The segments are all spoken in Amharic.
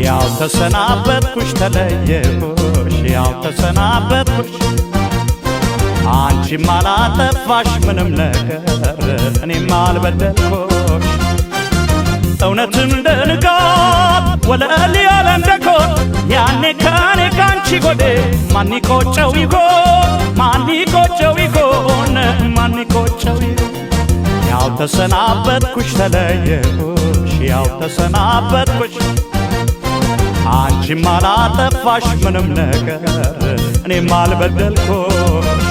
ያው ተሰናበትኩሽ ተለየሁሽ ያው ተሰናበትኩሽ አንቺም አላጠፋሽ ምንም ነገር እኔም አልበደልኩሽ እውነት እንደ ንጋት ወለል ያለ እንደኮን ያኔ ከኔ ካንቺ ጎዴ ማን ይቆጨው ይሆን ማን ይቆጨው ይሆን ማን ይቆጨው ይሆን ያው ተሰናበትኩሽ ተለየሁሽ ያው ተሰናበትኩሽ አንቺም አላጠፋሽ ምንም ነገር እኔም አልበደልኩሽ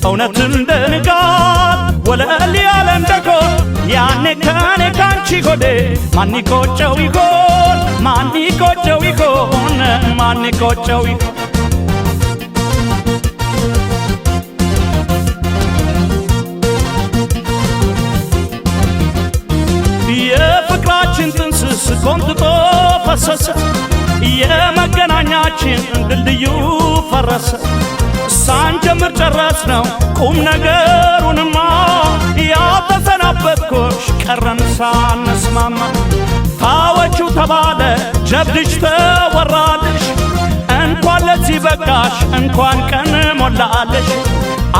እውነት እንደ ንጋት ወለል ያለ እንደኮን ያኔ ከኔ ካንቺ ጎዴ ማን ይቆጨው ይሆን ማን ይቆጨው ይሆን ማን ይቆጨው ይሆን የፍቅራችን ጥንስስ ቆንጥጦ ፈሰሰ የመገናኛችን ድልድዩ ፈረሰ ሳንጀምር ጨረስነው ቁም ነገሩንማ ያተሰናበትኩሽ ቀረን ሳንስማማ ታወችው ተባለ ጀብድሽ ተወራልሽ እንኳን ለዚህ በቃሽ እንኳን ቀን ሞላልሽ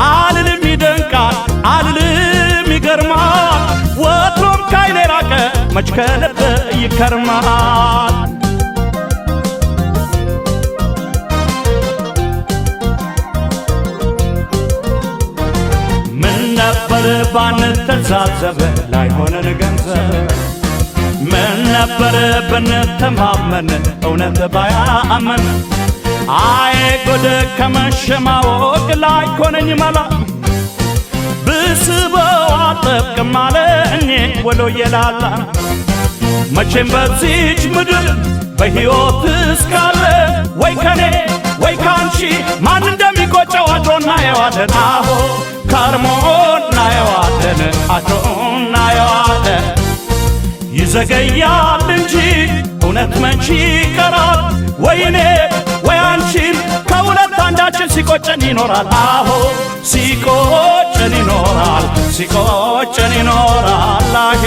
አልልም ይደንቃል አልልም ይገርማል ወትሮም ካይኔ ራቀ መች ከልብ ይከርማል ነበር ባንተዛዘብ ላይሆነን ገንዘብ ምን ነበር ብንተማመን እውነት ባያመን አይ ጎደ ከመሸማወቅ ላይሆነኝ መላ ብስበው አጠብቅም አለኝ ወሎ የላላ መቼም በዚች ምድር በሕይወት እስካለ ወይ ከኔ ወይ ካንቺ ማን እንደሚቆጨው አድሮና የዋለን አሆ ከርሞና የዋለን አድሮና የዋለን ይዘገያል እንጂ እውነት መቼ ይቀራል ወይኔ ወይ አንቺን ከሁለት አንዳችን ሲቆጨን ይኖራል አሆ ሲቆጨን ይኖራል ሲቆጨን ይኖራል አሄ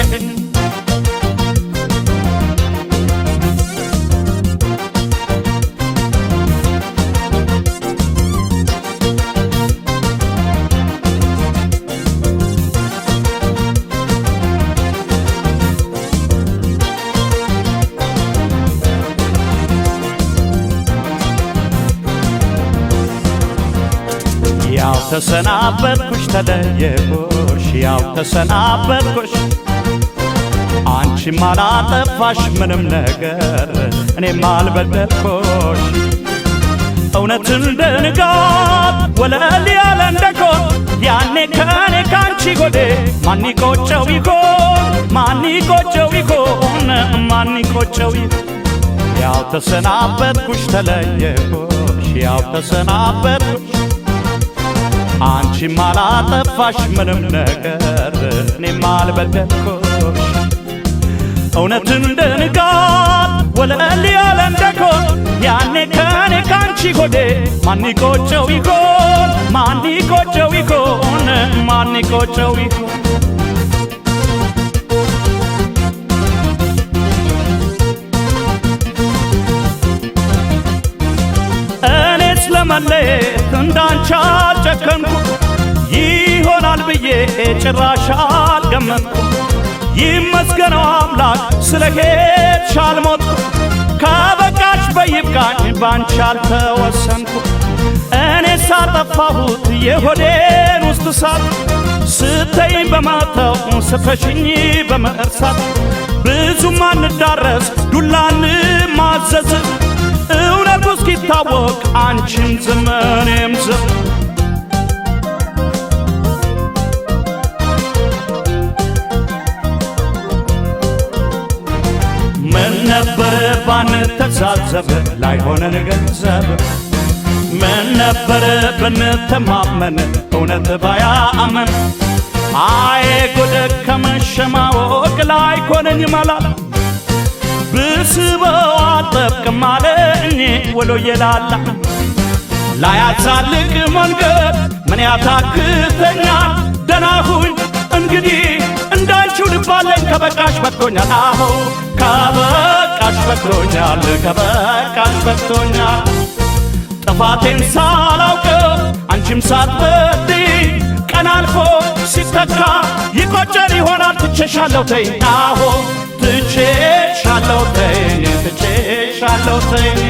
ያው ተሰናበትኩሽ ተለየሁሽ ያው ተሰናበትኩሽ አንቺም አላጠፋሽ ምንም ነገር እኔም አልበደልኩሽ እውነት እንደ ንጋት ወለል ያለ እንደኮን ያኔ ከኔ ካንቺ ጎዴ ማን ይቆጨው ይሆን ማን ይቆጨው ይሆን ማን ይቆጨው ይሆን ያው ተሰናበትኩሽ ተለየሁሽ ያው ተሰናበትኩሽ አንቺም አላጠፋሽ ምንም ነገር እኔም አልበደልኩሽ እውነት እንደ ንጋት ወለል ያለ እንደኮን ያኔ ከኔ ካንቺ ጎዴ ማን ይቆጨው ይሆን ማን ይቆጨው ይሆን ማን ይቆጨው ይሆን እኔስ ለመለየት እንዳንቺ አልጨከንኩ ይሆናል ብዬ ጭራሽ አልገመትኩ ይመስገነው አምላክ ስለሄድሽ አልሞትኩ ከበቃሽ በይብቃኝ ባንቺ አልተወሰንኩ እኔስ አጠፋሁት የሆዴን ውስጥ እሳት ስተይኝ በመተው ስተሽኝ በመርሳት ብዙም አንዳረስ ዱላን ማዘዝ እውነቱ እስኪታወቅ አንቺም ዝም እኔም ዝም ምን ነበር ባንተዛዘብ ላይሆነን ገንዘብ ምን ነበር ብንተማመን እውነት ባያመን አይ ጎደ ከመሸማወቅ ላይሆነኝ መላ ብስበው አጠብቅም አለኝ ወሎ የላላ ላያዛልቅ መንገድ ምን ያታክተኛል ደናሁኝ እንግዲህ እንዳንቺው ልባለኝ ከበቃሽ በቅቶኛል አሁ ከበቃሽ ከበቃሽ በቅቶኛል ከበቃሽ በቅቶኛል ጥፋቴን ሳላውቀው አንቺም ሳትበድይ ቀን አልፎ ሲተካ ይቆጨን ይሆናል ትቼሻለሁ ተይኝ አዎ ትቼሻለሁ ተይኝ ትቼሻለሁ ተይኝ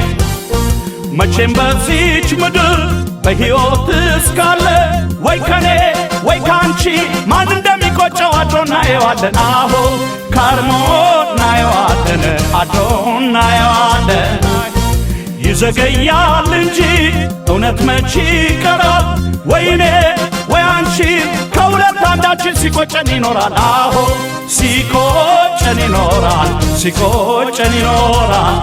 መቼም በዚች ምድር በሕይወት እስካለ ወይ ከኔ ወይ ካንቺ ማን እንደሚቆጨው አድሮ እናየዋለን አዎ ከርሞ እናየዋለን አድሮ እናየዋለን ይዘገያል እንጂ እውነት መቼ ይቀራል ወይኔ ወይ አንቺ ከሁለት አንዳችን ሲቆጨን ይኖራል አዎ ሲቆጨን ይኖራል ሲቆጨን ይኖራል